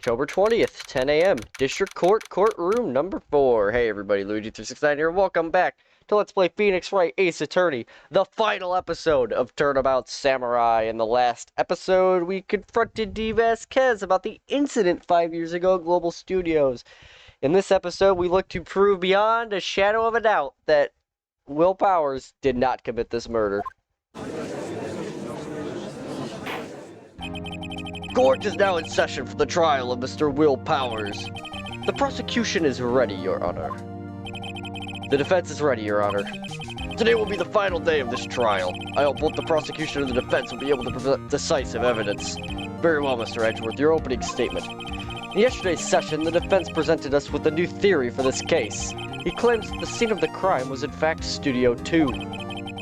October 20th, 10 a.m. District Court, Courtroom number 4. Hey everybody, Luigi369 here. Welcome back to Let's Play Phoenix Wright Ace Attorney, the final episode of Turnabout Samurai. In the last episode, we confronted D. Vasquez about the incident 5 years ago at Global Studios. In this episode, we look to prove beyond a shadow of a doubt that Will Powers did not commit this murder. Court is now in session for the trial of Mr. Will Powers. The prosecution is ready, Your Honor. The defense is ready, Your Honor. Today will be the final day of this trial. I hope both the prosecution and the defense will be able to present decisive evidence. Very well, Mr. Edgeworth, your opening statement. In yesterday's session, the defense presented us with a new theory for this case. He claims that the scene of the crime was in fact Studio 2.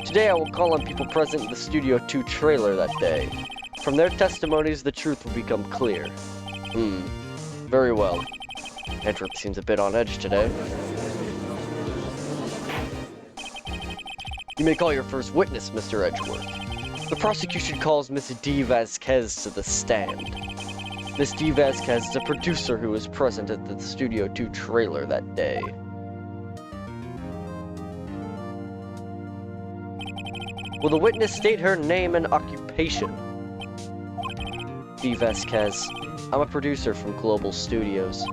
Today I will call on people present in the Studio 2 trailer that day. From their testimonies, the truth will become clear. Very well. Edgeworth seems a bit on edge today. You may call your first witness, Mr. Edgeworth. The prosecution calls Miss D. Vasquez to the stand. Miss D. Vasquez is a producer who was present at the Studio 2 trailer that day. Will the witness state her name and occupation? D. Vasquez. I'm a producer from Global Studios.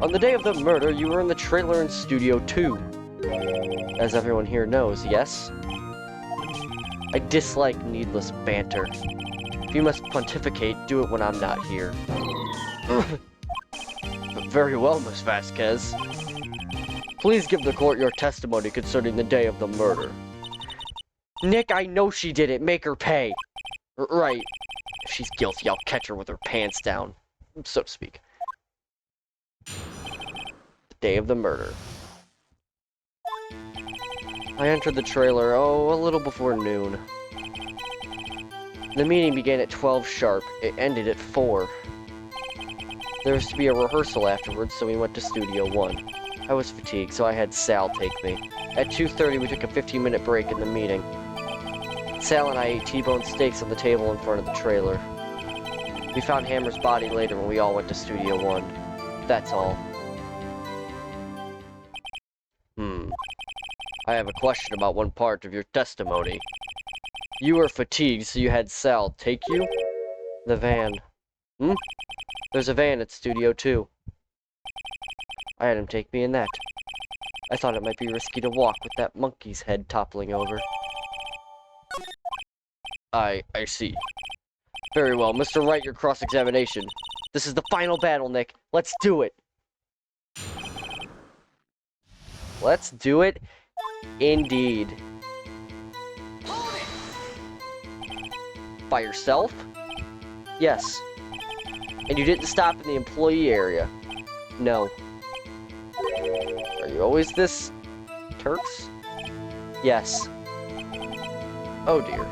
On the day of the murder, you were in the trailer in Studio 2. As everyone here knows, yes? I dislike needless banter. If you must pontificate, do it when I'm not here. Very well, Miss Vasquez. Please give the court your testimony concerning the day of the murder. Nick, I know she did it. Make her pay. Right. If she's guilty, I'll catch her with her pants down, so to speak. The day of the murder. I entered the trailer, a little before noon. The meeting began at 12 sharp. It ended at 4. There was to be a rehearsal afterwards, so we went to Studio 1. I was fatigued, so I had Sal take me. At 2:30, we took a 15-minute break in the meeting. Sal and I ate T-bone steaks on the table in front of the trailer. We found Hammer's body later when we all went to Studio 1. That's all. I have a question about one part of your testimony. You were fatigued, so you had Sal take you? The van. There's a van at Studio 2. I had him take me in that. I thought it might be risky to walk with that monkey's head toppling over. I see. Very well. Mr. Wright, your cross-examination. This is the final battle, Nick. Let's do it. Let's do it. Indeed. By yourself? Yes. And you didn't stop in the employee area? No. Are you always this terse? Yes. Oh dear.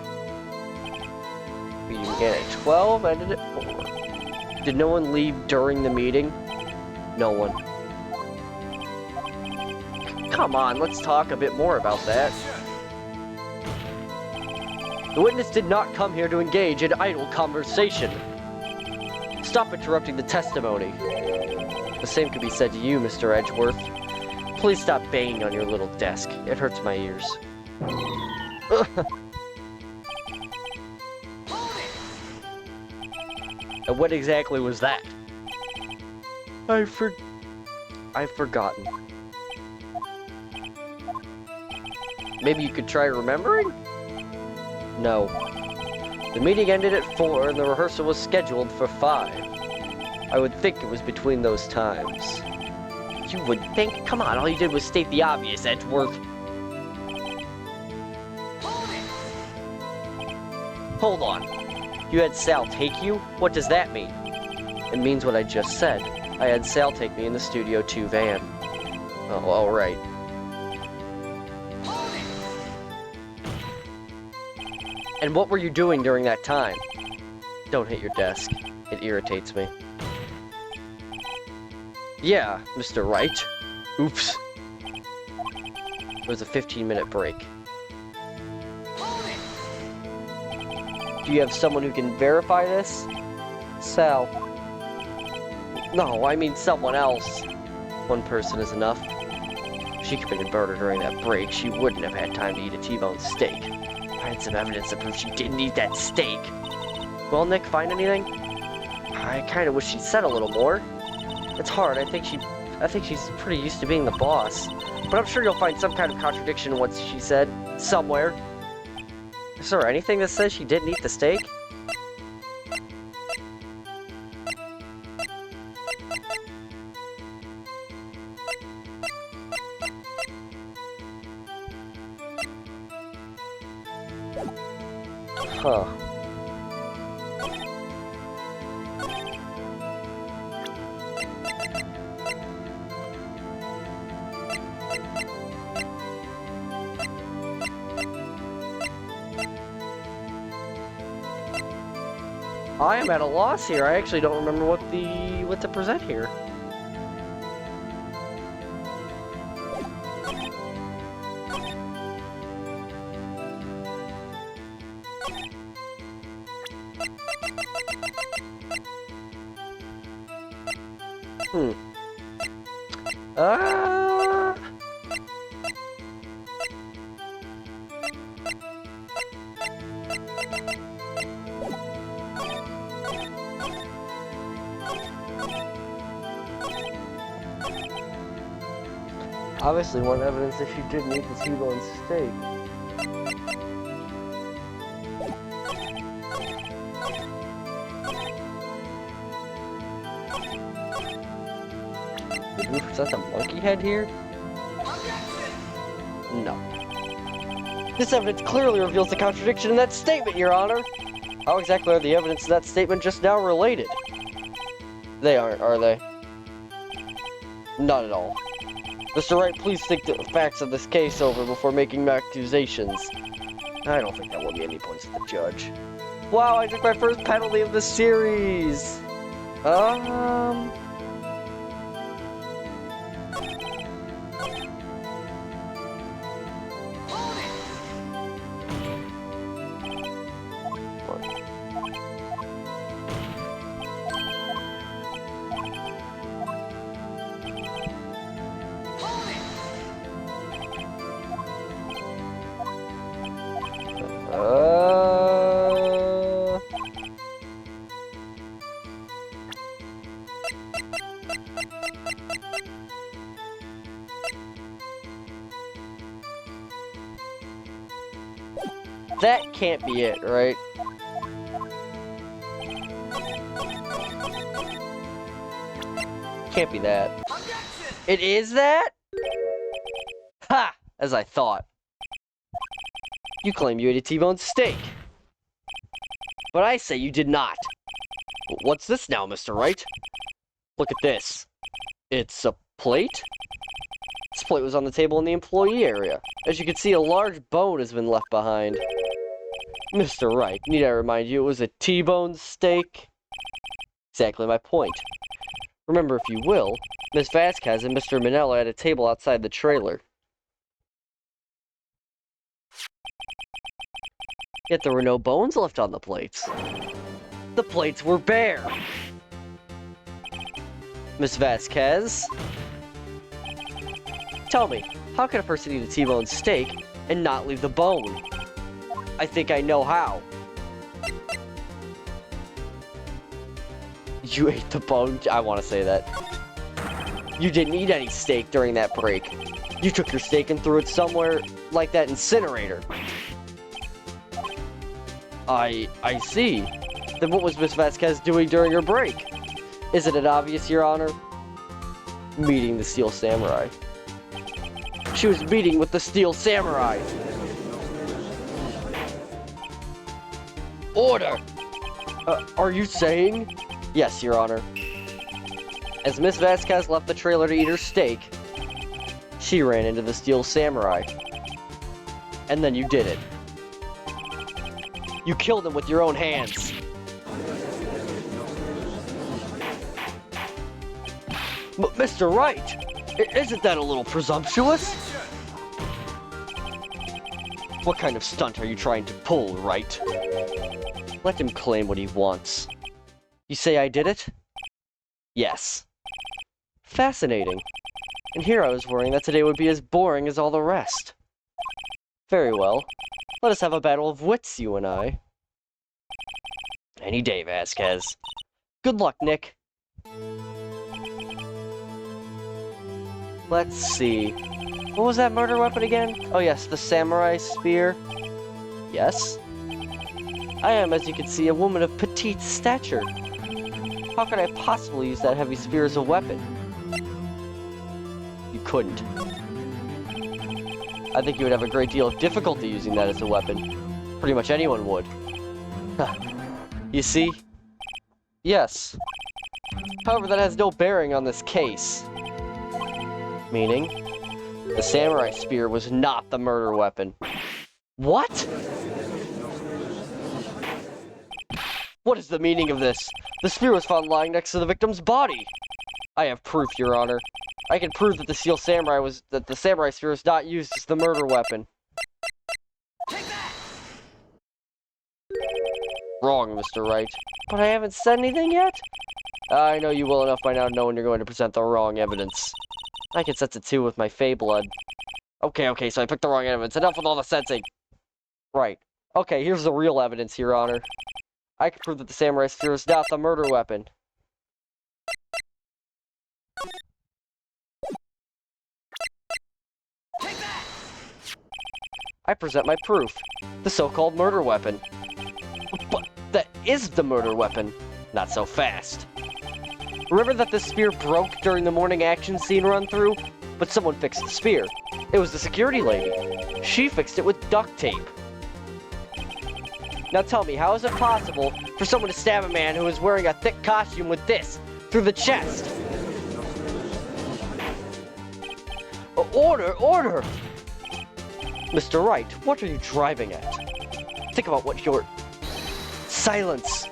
We began at 12, ended at 4. Did no one leave during the meeting? No one. Come on, let's talk a bit more about that. The witness did not come here to engage in idle conversation. Stop interrupting the testimony. The same could be said to you, Mr. Edgeworth. Please stop banging on your little desk. It hurts my ears. And what exactly was that? I've forgotten. Maybe you could try remembering? No. The meeting ended at 4 and the rehearsal was scheduled for 5. I would think it was between those times. You would think? Come on, all you did was state the obvious, Edgeworth. Hold on. You had Sal take you? What does that mean? It means what I just said. I had Sal take me in the Studio 2 van. Oh, alright. And what were you doing during that time? Don't hit your desk. It irritates me. Yeah, Mr. Wright. Oops. It was a 15-minute break. Do you have someone who can verify this? Sal. No, I mean someone else. One person is enough. If she committed murder during that break, she wouldn't have had time to eat a T-bone steak. I had some evidence to prove she didn't eat that steak. Well, Nick, find anything? I kind of wish she'd said a little more. It's hard. I think she's pretty used to being the boss. But I'm sure you'll find some kind of contradiction in what she said somewhere. Is there anything that says she didn't eat the steak? Huh. I am at a loss here. I actually don't remember what to present here. Obviously, one evidence that she didn't eat the T-bone steak. Did we present the monkey head here? No. This evidence clearly reveals the contradiction in that statement, Your Honor. How exactly are the evidence in that statement just now related? They aren't, are they? Not at all. Mr. Wright, please think the facts of this case over before making accusations. I don't think that will be any points to the judge. Wow, I took my first penalty of the series! That can't be it, right? Can't be that. It is that? Ha! As I thought. You claim you ate a T-bone steak. But I say you did not. What's this now, Mr. Wright? Look at this. It's a plate? This plate was on the table in the employee area. As you can see, a large bone has been left behind. Mr. Wright, need I remind you, it was a T-bone steak? Exactly my point. Remember, if you will, Miss Vasquez and Mr. Manella at a table outside the trailer. Yet there were no bones left on the plates. The plates were bare. Miss Vasquez? Tell me, how can a person eat a T-bone steak and not leave the bone? I think I know how. You ate the bone? I want to say that. You didn't eat any steak during that break. You took your steak and threw it somewhere like that incinerator. I see. Then what was Miss Vasquez doing during her break? Isn't it obvious, Your Honor? Meeting the Steel Samurai. She was meeting with the Steel Samurai. Order! Are you saying? Yes, Your Honor. As Miss Vasquez left the trailer to eat her steak, she ran into the Steel Samurai. And then you did it. You killed him with your own hands. Mr. Wright, isn't that a little presumptuous? What kind of stunt are you trying to pull, Wright? Let him claim what he wants. You say I did it? Yes. Fascinating. And here I was worrying that today would be as boring as all the rest. Very well. Let us have a battle of wits, you and I. Any day, Vasquez. Good luck, Nick. Let's see. What was that murder weapon again? Oh yes, the samurai spear. Yes. I am, as you can see, a woman of petite stature. How could I possibly use that heavy spear as a weapon? You couldn't. I think you would have a great deal of difficulty using that as a weapon. Pretty much anyone would. You see? Yes. However, that has no bearing on this case. Meaning? The samurai spear was not the murder weapon. What? What is the meaning of this? The spear was found lying next to the victim's body. I have proof, Your Honor. I can prove that the samurai spear was not used as the murder weapon. Wrong, Mr. Wright. But I haven't said anything yet? I know you well enough by now to know when you're going to present the wrong evidence. I can sense it too with my fey blood. Okay, so I picked the wrong evidence. Enough with all the sensing. Right. Okay, here's the real evidence, Your Honor. I can prove that the samurai spear is not the murder weapon. I present my proof. The so-called murder weapon. But that is the murder weapon. Not so fast. Remember that the spear broke during the morning action scene run-through? But someone fixed the spear. It was the security lady. She fixed it with duct tape. Now tell me, how is it possible for someone to stab a man who is wearing a thick costume with this through the chest? Order! Mr. Wright, what are you driving at? Think about what you're... Silence!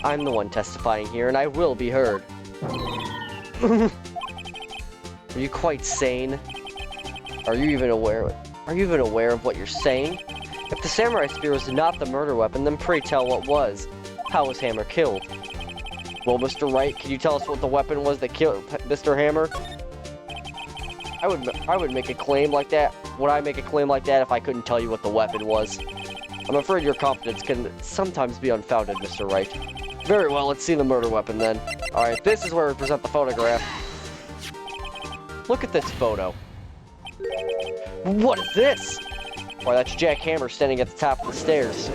I'm the one testifying here, and I will be heard. Are you quite sane? Are you even aware of what you're saying? If the samurai spear was not the murder weapon, then pray tell what was. How was Hammer killed? Well, Mr. Wright, can you tell us what the weapon was that killed Mr. Hammer? I would make a claim like that. Would I make a claim like that if I couldn't tell you what the weapon was? I'm afraid your confidence can sometimes be unfounded, Mr. Wright. Very well, let's see the murder weapon then. Alright, this is where we present the photograph. Look at this photo. What is this? Why, that's Jack Hammer standing at the top of the stairs.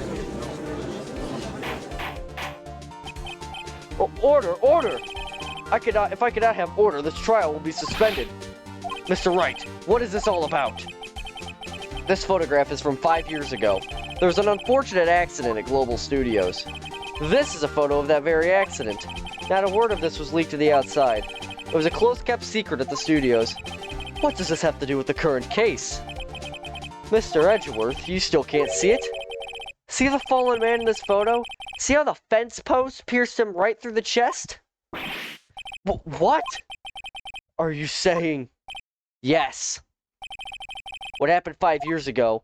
Oh, order! If I cannot have order, this trial will be suspended. Mr. Wright, what is this all about? This photograph is from 5 years ago. There was an unfortunate accident at Global Studios. This is a photo of that very accident. Not a word of this was leaked to the outside. It was a close-kept secret at the studios. What does this have to do with the current case? Mr. Edgeworth, you still can't see it? See the fallen man in this photo? See how the fence post pierced him right through the chest? What? Are you saying... Yes. What happened 5 years ago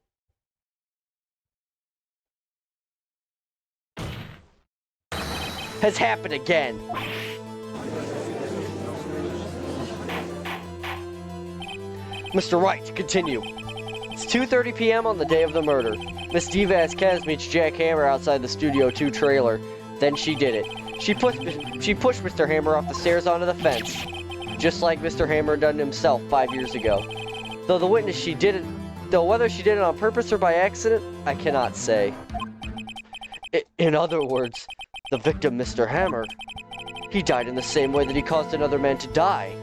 has happened again. Mr. Wright, continue. It's 2:30 p.m. on the day of the murder. Miss D. Vasquez meets Jack Hammer outside the Studio 2 trailer. Then she did it. She pushed Mr. Hammer off the stairs onto the fence, just like Mr. Hammer done himself 5 years ago. Though whether she did it on purpose or by accident, I cannot say. In other words, the victim, Mr. Hammer, he died in the same way that he caused another man to die.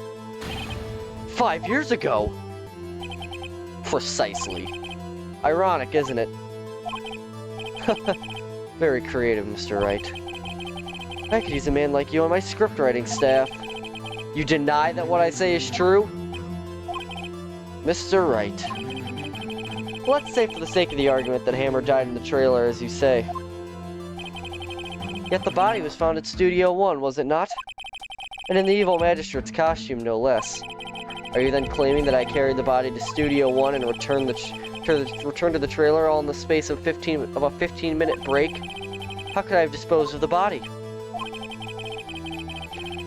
5 years ago! Precisely. Ironic, isn't it? Very creative, Mr. Wright. I could use a man like you on my script writing staff. You deny that what I say is true? Mr. Wright. Let's say for the sake of the argument that Hammer died in the trailer, as you say. Yet the body was found at Studio 1, was it not? And in the evil magistrate's costume, no less. Are you then claiming that I carried the body to Studio 1 and returned to the trailer all in the space of a 15-minute break? How could I have disposed of the body?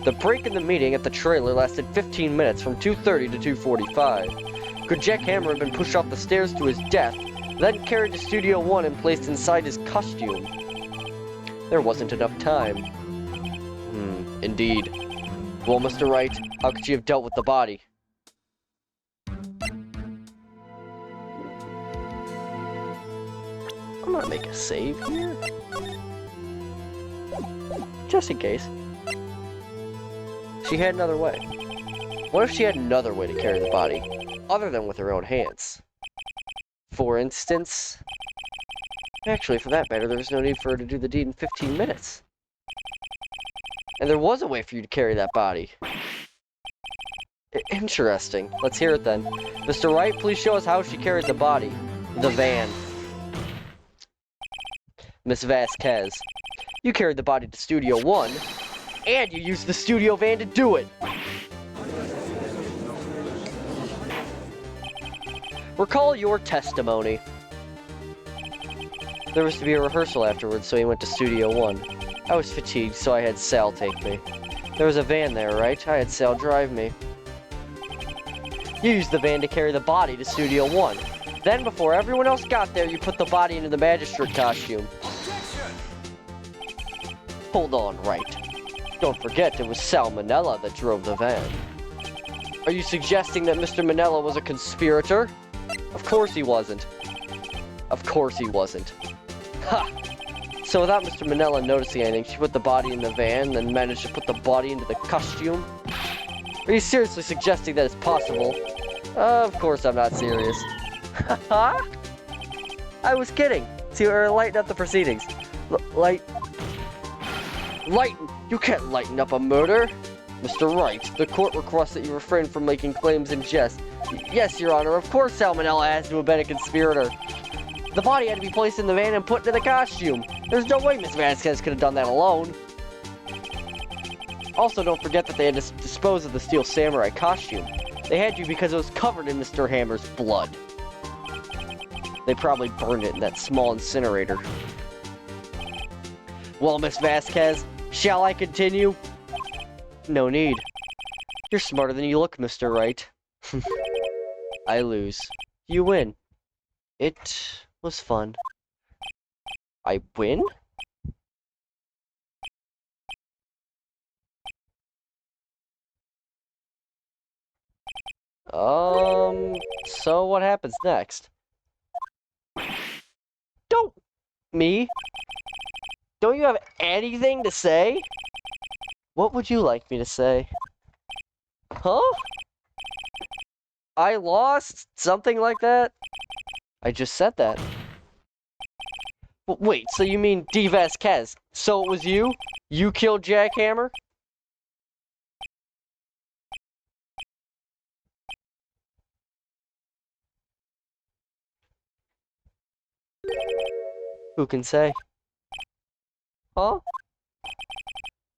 The break in the meeting at the trailer lasted 15 minutes from 2:30 to 2:45. Could Jack Hammer have been pushed off the stairs to his death, then carried to Studio 1 and placed inside his costume? There wasn't enough time. Indeed. Well, Mr. Wright, how could she have dealt with the body? I'm gonna make a save here. Just in case. She had another way. What if she had another way to carry the body, other than with her own hands? For instance... Actually, for that matter, there was no need for her to do the deed in 15 minutes. And there was a way for you to carry that body. Interesting. Let's hear it then. Mr. Wright, please show us how she carried the body. The van. Miss Vasquez, you carried the body to Studio 1, and you used the studio van to do it. Recall your testimony. There was to be a rehearsal afterwards, so he went to Studio 1. I was fatigued, so I had Sal take me. There was a van there, right? I had Sal drive me. You used the van to carry the body to Studio 1. Then, before everyone else got there, you put the body into the magistrate costume. Hold on, Wright. Don't forget, it was Sal Manella that drove the van. Are you suggesting that Mr. Manella was a conspirator? Of course he wasn't. Of course he wasn't. Ha! So without Mr. Manella noticing anything, she put the body in the van, and managed to put the body into the costume? Are you seriously suggesting that it's possible? Of course I'm not serious. Haha! I was kidding. To lighten up the proceedings. Lighten? You can't lighten up a murder! Mr. Wright, the court requests that you refrain from making claims in jest. Yes, Your Honor, of course Sal Manella has to have been a conspirator. The body had to be placed in the van and put into the costume. There's no way Miss Vasquez could have done that alone. Also, don't forget that they had to dispose of the Steel Samurai costume. They had to because it was covered in Mr. Hammer's blood. They probably burned it in that small incinerator. Well, Miss Vasquez, shall I continue? No need. You're smarter than you look, Mr. Wright. I lose. You win. It was fun. I win? So what happens next? Me? Don't you have anything to say? What would you like me to say? Huh? I lost? Something like that? I just said that. Wait, so you mean D. Vasquez? So it was you? You killed Jack Hammer? Who can say? Huh?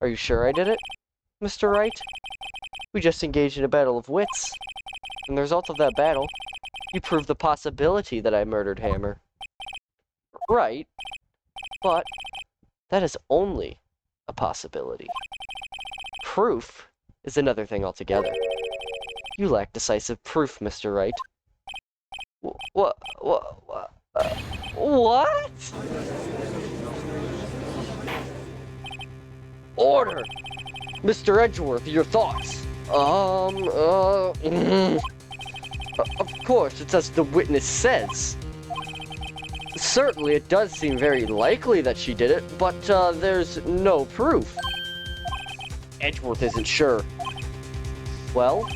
Are you sure I did it, Mr. Wright? We just engaged in a battle of wits. And the result of that battle, you proved the possibility that I murdered Hammer. Right. But that is only a possibility. Proof is another thing altogether. You lack decisive proof, Mr. Wright. What? Order! Mr. Edgeworth, your thoughts? Of course, it's as the witness says. Certainly, it does seem very likely that she did it, but there's no proof. Edgeworth isn't sure. Well,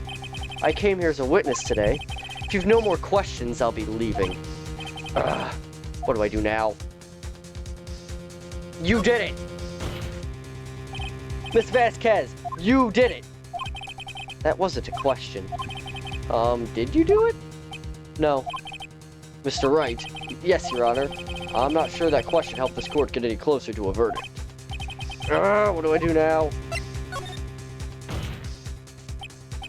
I came here as a witness today. If you've no more questions, I'll be leaving. What do I do now? You did it! Miss Vasquez, you did it! That wasn't a question. Did you do it? No. Mr. Wright, yes, Your Honor. I'm not sure that question helped this court get any closer to a verdict. What do I do now?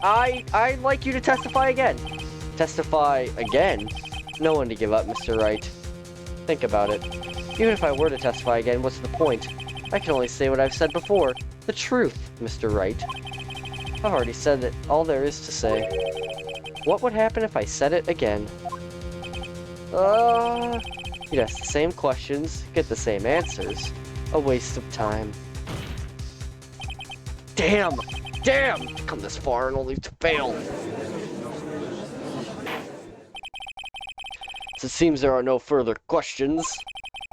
I'd like you to testify again. Testify again? No one to give up, Mr. Wright. Think about it. Even if I were to testify again, what's the point? I can only say what I've said before. The truth, Mr. Wright. I've already said it, all there is to say. What would happen if I said it again? You'd ask the same questions, get the same answers. A waste of time. Damn! Damn! Come this far and only to fail. It seems there are no further questions.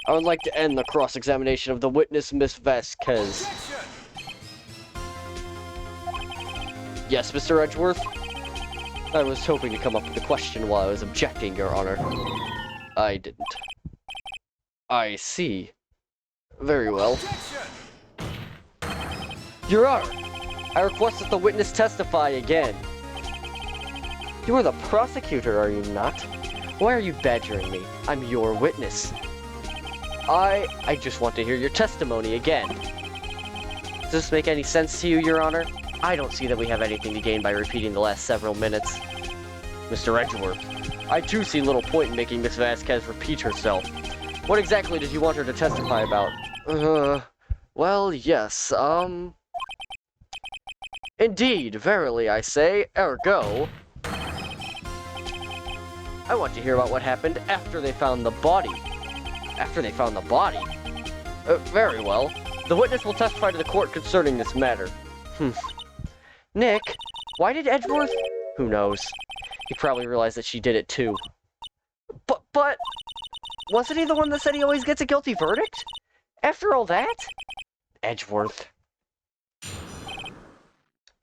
I would like to end the cross-examination of the witness, Miss Vasquez. Yes, Mr. Edgeworth? I was hoping to come up with a question while I was objecting, Your Honor. I didn't. I see. Very well. Your Honor, I request that the witness testify again. You are the prosecutor, are you not? Why are you badgering me? I'm your witness. I just want to hear your testimony again. Does this make any sense to you, Your Honor? I don't see that we have anything to gain by repeating the last several minutes. Mr. Edgeworth, I too see little point in making Miss Vasquez repeat herself. What exactly did you want her to testify about? Well, yes, Indeed, verily, I say, ergo. I want to hear about what happened after they found the body. After they found the body? Very well. The witness will testify to the court concerning this matter. Nick, why did Edgeworth? Who knows? He probably realized that she did it too. But, wasn't he the one that said he always gets a guilty verdict? After all that? Edgeworth.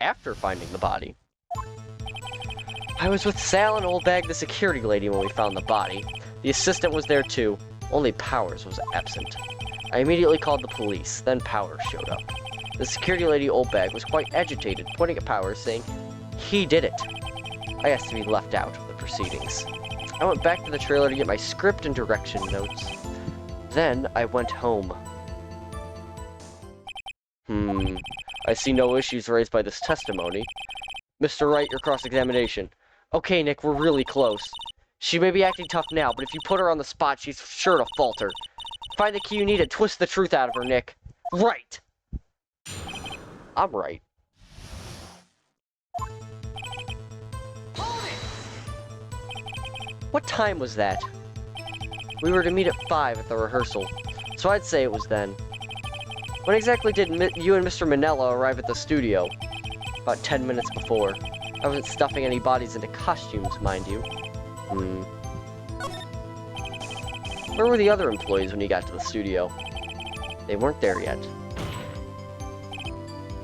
After finding the body. I was with Sal and Old Bag, the security lady, when we found the body. The assistant was there too, only Powers was absent. I immediately called the police, then Powers showed up. The security lady, Old Bag, was quite agitated, pointing at Powers, saying, "He did it." I asked to be left out of the proceedings. I went back to the trailer to get my script and direction notes. Then I went home. I see no issues raised by this testimony. Mr. Wright, your cross-examination. Okay, Nick, we're really close. She may be acting tough now, but if you put her on the spot, she's sure to falter. Find the key you need and twist the truth out of her, Nick. Right! I'm right. What time was that? We were to meet at 5 at the rehearsal, so I'd say it was then. When exactly did you and Mr. Manella arrive at the studio? About 10 minutes before. I wasn't stuffing any bodies into costumes, mind you. Where were the other employees when you got to the studio? They weren't there yet.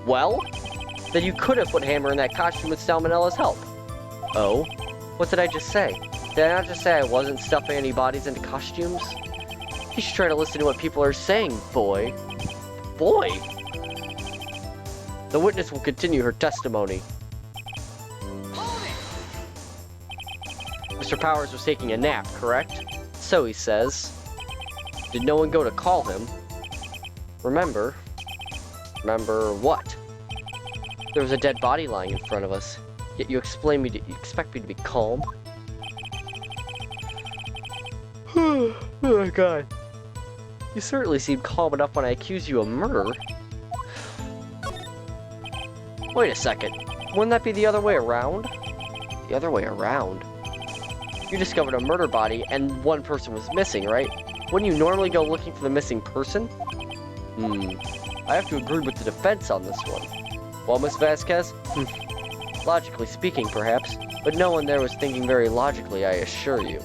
Well, then you could have put Hammer in that costume with Salmonella's help. Oh? What did I just say? Did I not just say I wasn't stuffing any bodies into costumes? You should try to listen to what people are saying, boy. Boy? The witness will continue her testimony. Mr. Powers was taking a nap, correct? So he says. Did no one go to call him? Remember? Remember what? There was a dead body lying in front of us. Yet you expect me to be calm? Oh my god. You certainly seem calm enough when I accuse you of murder. Wait a second. Wouldn't that be the other way around? The other way around? You discovered a murder body and one person was missing, right? Wouldn't you normally go looking for the missing person? I have to agree with the defense on this one. Well, Miss Vasquez? Logically speaking, perhaps, but no one there was thinking very logically, I assure you.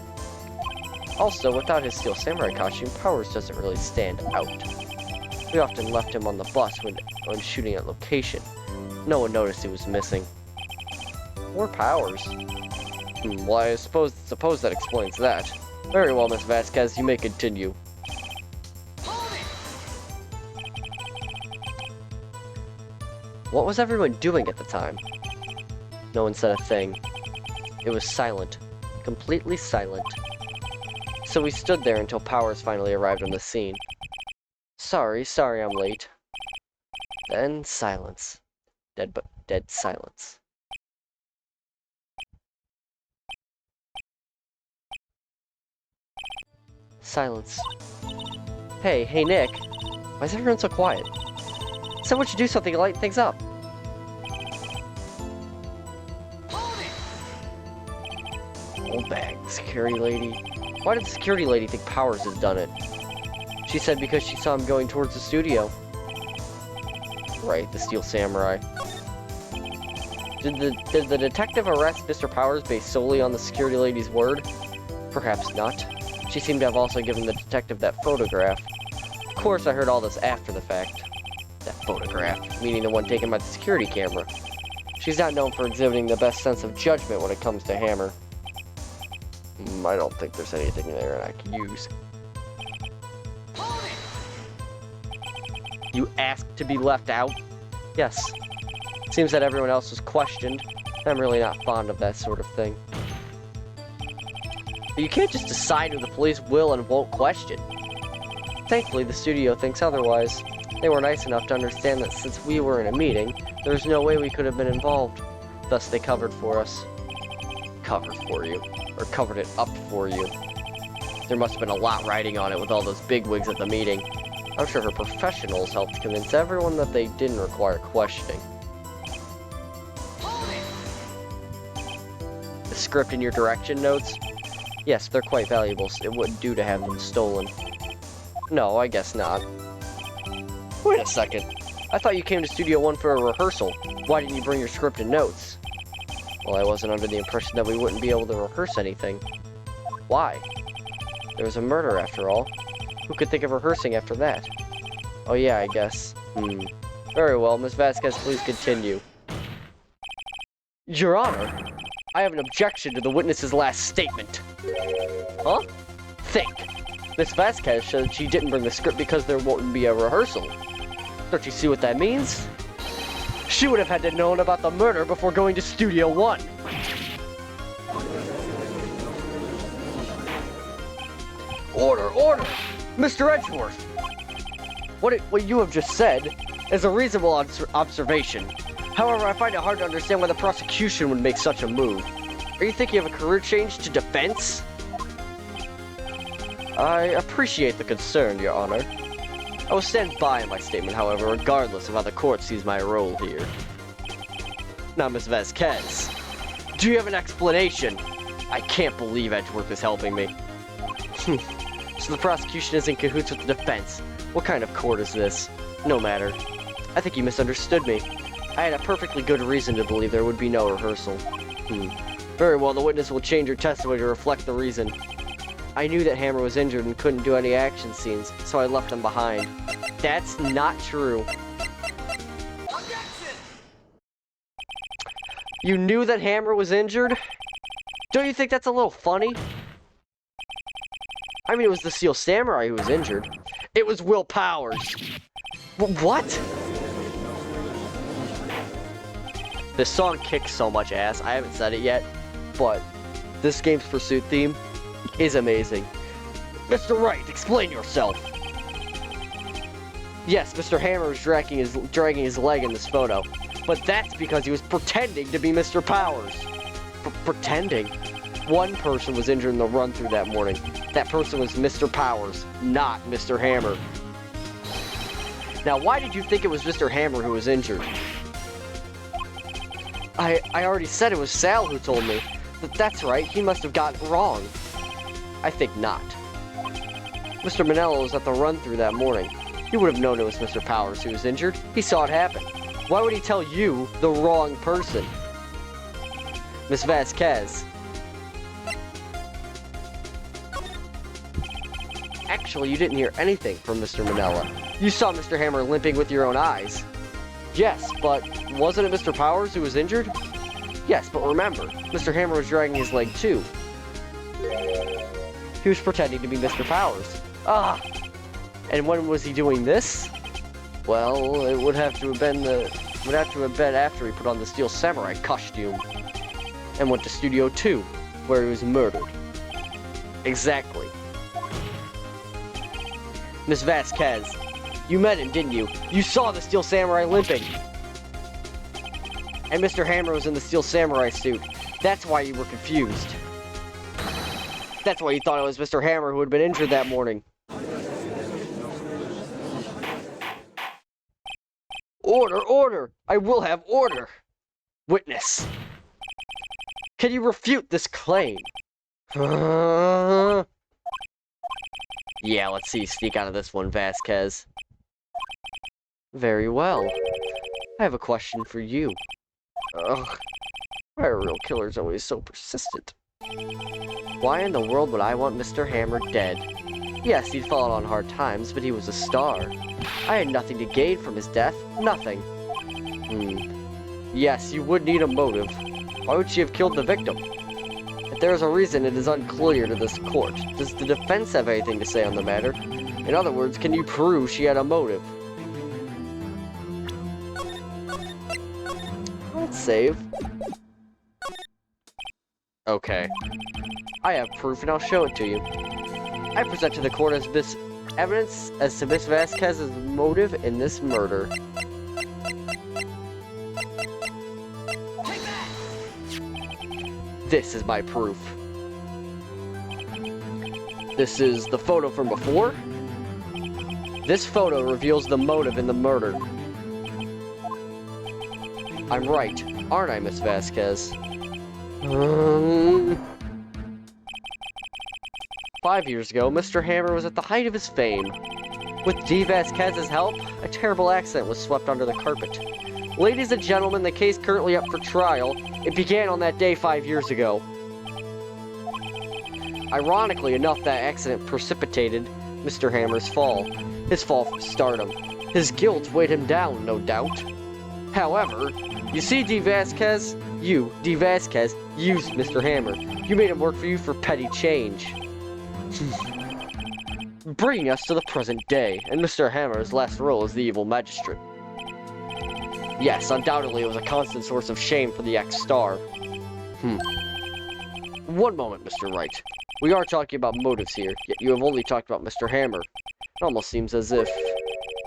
Also, without his Steel Samurai costume, Powers doesn't really stand out. We often left him on the bus when shooting at location. No one noticed he was missing. Or Powers. Well, I suppose that explains that. Very well, Miss Vasquez, you may continue. What was everyone doing at the time? No one said a thing. It was silent. Completely silent. So we stood there until Powers finally arrived on the scene. Sorry I'm late. Then silence. Dead silence. Silence. Hey, Nick. Why is everyone so quiet? Someone should do something to lighten things up. Old bag, security lady. Why did the security lady think Powers has done it? She said because she saw him going towards the studio. Right, the Steel Samurai. Did the detective arrest Mr. Powers based solely on the security lady's word? Perhaps not. She seemed to have also given the detective that photograph. Of course, I heard all this after the fact. That photograph, meaning the one taken by the security camera. She's not known for exhibiting the best sense of judgment when it comes to Hammer. I don't think there's anything there I can use. You asked to be left out? Yes. Seems that everyone else was questioned. I'm really not fond of that sort of thing. But you can't just decide who the police will and won't question. Thankfully, the studio thinks otherwise. They were nice enough to understand that since we were in a meeting, there was no way we could have been involved. Thus, they covered for us. Covered for you. Or covered it up for you. There must have been a lot riding on it with all those bigwigs at the meeting. I'm sure her professionals helped convince everyone that they didn't require questioning. The script in your direction notes? Yes, they're quite valuable, so it wouldn't do to have them stolen. No, I guess not. Wait a second. I thought you came to Studio 1 for a rehearsal. Why didn't you bring your script and notes? Well, I wasn't under the impression that we wouldn't be able to rehearse anything. Why? There was a murder, after all. Who could think of rehearsing after that? Oh yeah, I guess. Very well, Miss Vasquez, please continue. Your Honor, I have an objection to the witness's last statement. Huh? Think. Miss Vasquez said she didn't bring the script because there wouldn't be a rehearsal. Don't you see what that means? She would have had to know about the murder before going to Studio 1. Order, order! Mr. Edgeworth! What you have just said is a reasonable observation. However, I find it hard to understand why the prosecution would make such a move. Are you thinking of a career change to defense? I appreciate the concern, Your Honor. I will stand by my statement, however, regardless of how the court sees my role here. Now, Miss Vasquez, do you have an explanation? I can't believe Edgeworth is helping me. So the prosecution is in cahoots with the defense. What kind of court is this? No matter. I think you misunderstood me. I had a perfectly good reason to believe there would be no rehearsal. Very well, the witness will change her testimony to reflect the reason. I knew that Hammer was injured and couldn't do any action scenes, so I left him behind. That's not true. You knew that Hammer was injured? Don't you think that's a little funny? I mean, it was the Steel Samurai who was injured. It was Will Powers. What? This song kicks so much ass. I haven't said it yet, but this game's pursuit theme is amazing. Mr. Wright, explain yourself. Yes, Mr. Hammer was dragging his leg in this photo, but that's because he was pretending to be Mr. Powers. Pretending? One person was injured in the run-through that morning. That person was Mr. Powers, not Mr. Hammer. Now, why did you think it was Mr. Hammer who was injured? I already said it was Sal who told me. That's right, he must have gotten it wrong. I think not. Mr. Manella was at the run-through that morning. He would have known it was Mr. Powers who was injured. He saw it happen. Why would he tell you, the wrong person? Miss Vasquez. Actually, you didn't hear anything from Mr. Manella. You saw Mr. Hammer limping with your own eyes. Yes, but wasn't it Mr. Powers who was injured? Yes, but remember, Mr. Hammer was dragging his leg too. He was pretending to be Mr. Powers. Ah! And when was he doing this? Well, it would have to have been after he put on the Steel Samurai costume and went to Studio 2, where he was murdered. Exactly. Miss Vasquez, you met him, didn't you? You saw the Steel Samurai limping. And Mr. Hammer was in the Steel Samurai suit. That's why you were confused. That's why you thought it was Mr. Hammer who had been injured that morning. Order, order! I will have order! Witness. Can you refute this claim? Yeah, let's see you sneak out of this one, Vasquez. Very well. I have a question for you. Ugh. Why are real killers always so persistent? Why in the world would I want Mr. Hammer dead? Yes, he'd fallen on hard times, but he was a star. I had nothing to gain from his death. Nothing. Yes, you would need a motive. Why would she have killed the victim? If there is a reason, it is unclear to this court. Does the defense have anything to say on the matter? In other words, can you prove she had a motive? Let's save. Okay. I have proof and I'll show it to you. I present to the court as this evidence as to Miss Vasquez's motive in this murder. This is my proof. This is the photo from before. This photo reveals the motive in the murder. I'm right, aren't I, Miss Vasquez? 5 years ago, Mr. Hammer was at the height of his fame. With D. Vasquez's help, a terrible accident was swept under the carpet. Ladies and gentlemen, the case currently up for trial. It began on that day 5 years ago. Ironically enough, that accident precipitated Mr. Hammer's fall. His fall from stardom. His guilt weighed him down, no doubt. However, you see, D. Vasquez, you, D. Vasquez, used Mr. Hammer. You made him work for you for petty change. Bringing us to the present day, and Mr. Hammer's last role as the evil magistrate. Yes, undoubtedly it was a constant source of shame for the ex-star. One moment, Mr. Wright. We are talking about motives here, yet you have only talked about Mr. Hammer. It almost seems as if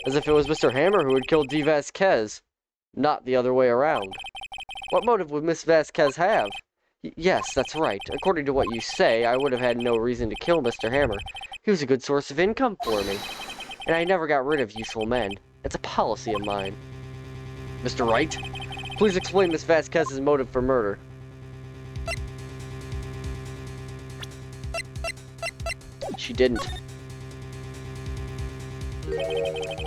it was Mr. Hammer who had killed D. Vasquez, not the other way around. What motive would Miss Vasquez have? Yes, that's right. According to what you say, I would have had no reason to kill Mr. Hammer. He was a good source of income for me. And I never got rid of useful men. It's a policy of mine. Mr. Wright, please explain Miss Vasquez's motive for murder. She didn't.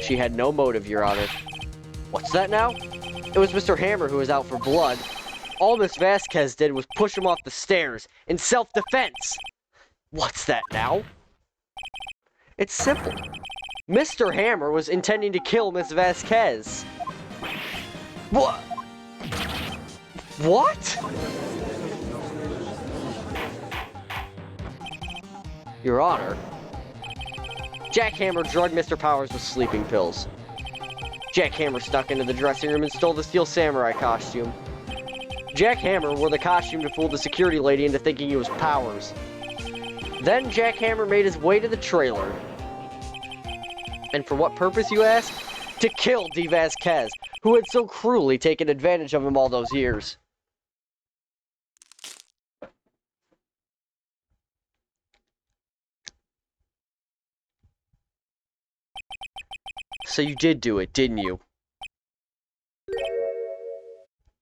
She had no motive, Your Honor. What's that now? It was Mr. Hammer who was out for blood. All Miss Vasquez did was push him off the stairs in self-defense. What's that now? It's simple. Mr. Hammer was intending to kill Miss Vasquez. What? What? Your Honor, Jack Hammer drugged Mr. Powers with sleeping pills. Jack Hammer snuck into the dressing room and stole the Steel Samurai costume. Jack Hammer wore the costume to fool the security lady into thinking he was Powers. Then Jack Hammer made his way to the trailer. And for what purpose, you ask? To kill D. Vasquez, who had so cruelly taken advantage of him all those years. So you did do it, didn't you?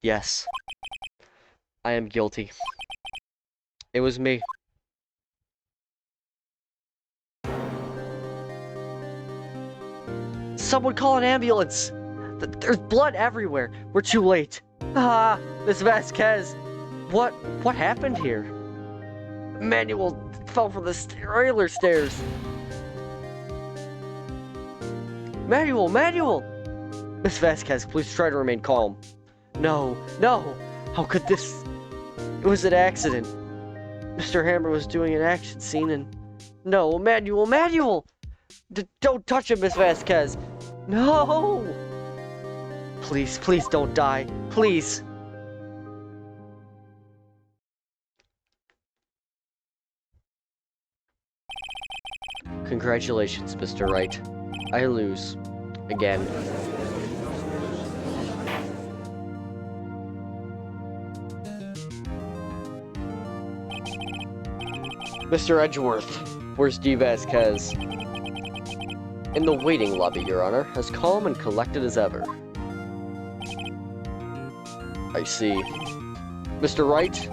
Yes. I am guilty. It was me. Someone call an ambulance! There's blood everywhere! We're too late! Ah, Miss Vasquez! What happened here? Manuel fell from the trailer stairs! Manuel! Miss Vasquez, please try to remain calm. No! How could this... It was an accident. Mr. Hammer was doing an action scene and... No, Manuel! Don't touch him, Miss Vasquez! No! Please don't die. Please! Congratulations, Mr. Wright. I lose. Again. Mr. Edgeworth, where's D. Vasquez? In the waiting lobby, Your Honor, as calm and collected as ever. I see. Mr. Wright?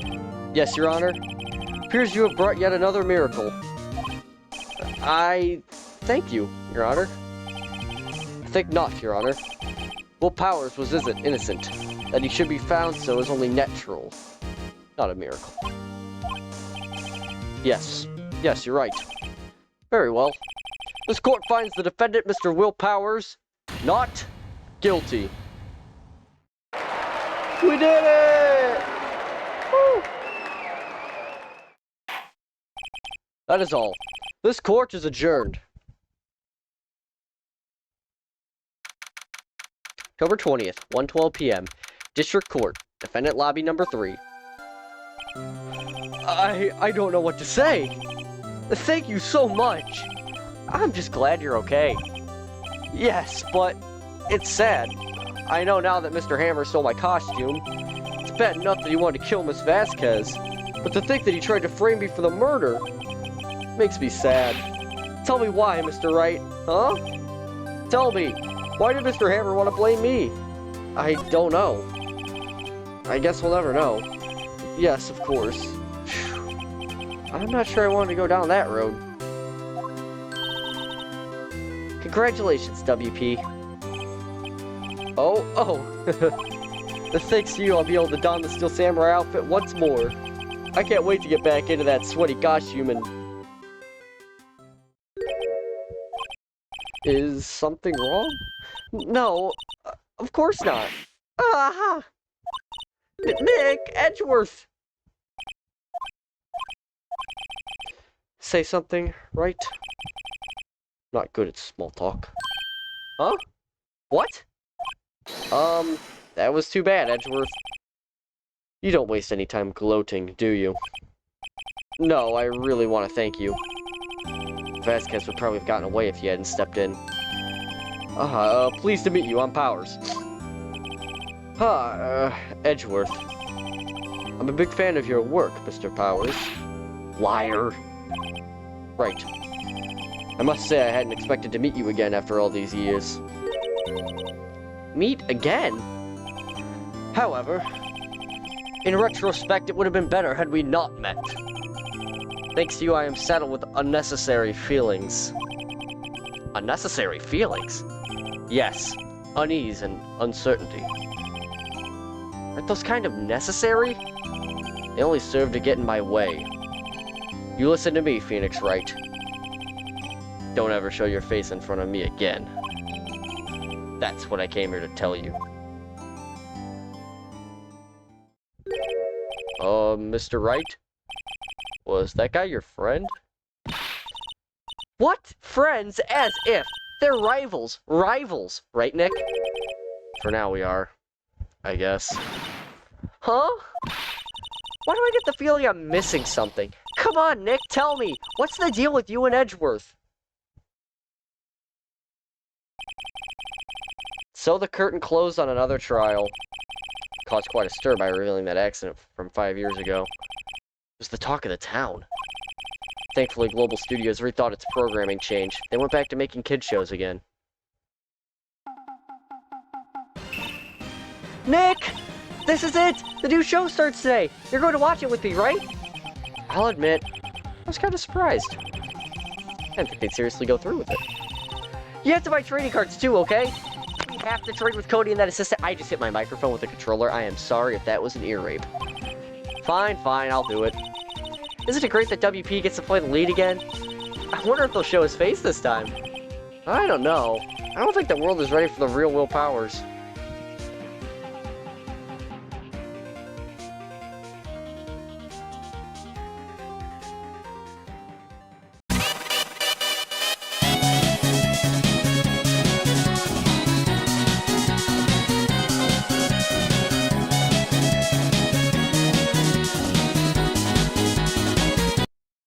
Yes, Your Honor? Appears you have brought yet another miracle. I thank you, Your Honor. I think not, Your Honor. Will Powers was innocent. That he should be found so is only natural, not a miracle. Yes, you're right. Very well. This court finds the defendant, Mr. Will Powers, not guilty. We did it! Woo! That is all. This court is adjourned. October 20th, 1:12 p.m. District Court, Defendant Lobby number 3. I don't know what to say. Thank you so much. I'm just glad you're okay. Yes, but it's sad. I know now that Mr. Hammer stole my costume. It's bad enough that he wanted to kill Miss Vasquez, but to think that he tried to frame me for the murder makes me sad. Tell me why, Mr. Wright, huh? Tell me, why did Mr. Hammer want to blame me? I don't know. I guess we'll never know. Yes, of course. I'm not sure I wanted to go down that road. Congratulations, WP. Oh. Thanks to you, I'll be able to don the Steel Samurai outfit once more. I can't wait to get back into that sweaty costume and... Is something wrong? No, of course not. Aha! Nick Edgeworth! Say something, right? Not good at small talk. Huh? What? That was too bad, Edgeworth. You don't waste any time gloating, do you? No, I really want to thank you. Vasquez would probably have gotten away if you hadn't stepped in. Pleased to meet you, I'm Powers. Edgeworth. I'm a big fan of your work, Mr. Powers. Liar. Right. I must say I hadn't expected to meet you again after all these years. Meet again? However, in retrospect, it would have been better had we not met. Thanks to you, I am saddled with unnecessary feelings. Unnecessary feelings? Yes, unease and uncertainty. Aren't those kind of necessary? They only serve to get in my way. You listen to me, Phoenix Wright. Don't ever show your face in front of me again. That's what I came here to tell you. Mr. Wright? Was that guy your friend? What? Friends? As if! They're rivals! Rivals! Right, Nick? For now we are. I guess. Huh? Why do I get the feeling I'm missing something? Come on, Nick, tell me! What's the deal with you and Edgeworth? So the curtain closed on another trial. Caused quite a stir by revealing that accident from 5 years ago. It was the talk of the town. Thankfully, Global Studios rethought its programming change. They went back to making kids shows again. Nick! This is it! The new show starts today! You're going to watch it with me, right? I'll admit, I was kind of surprised. I didn't think they'd seriously go through with it. You have to buy trading cards too, okay? We have to trade with Cody and that assistant. I just hit my microphone with the controller. I am sorry if that was an ear rape. Fine, I'll do it. Isn't it great that WP gets to play the lead again? I wonder if they'll show his face this time. I don't know. I don't think the world is ready for the real Will Powers.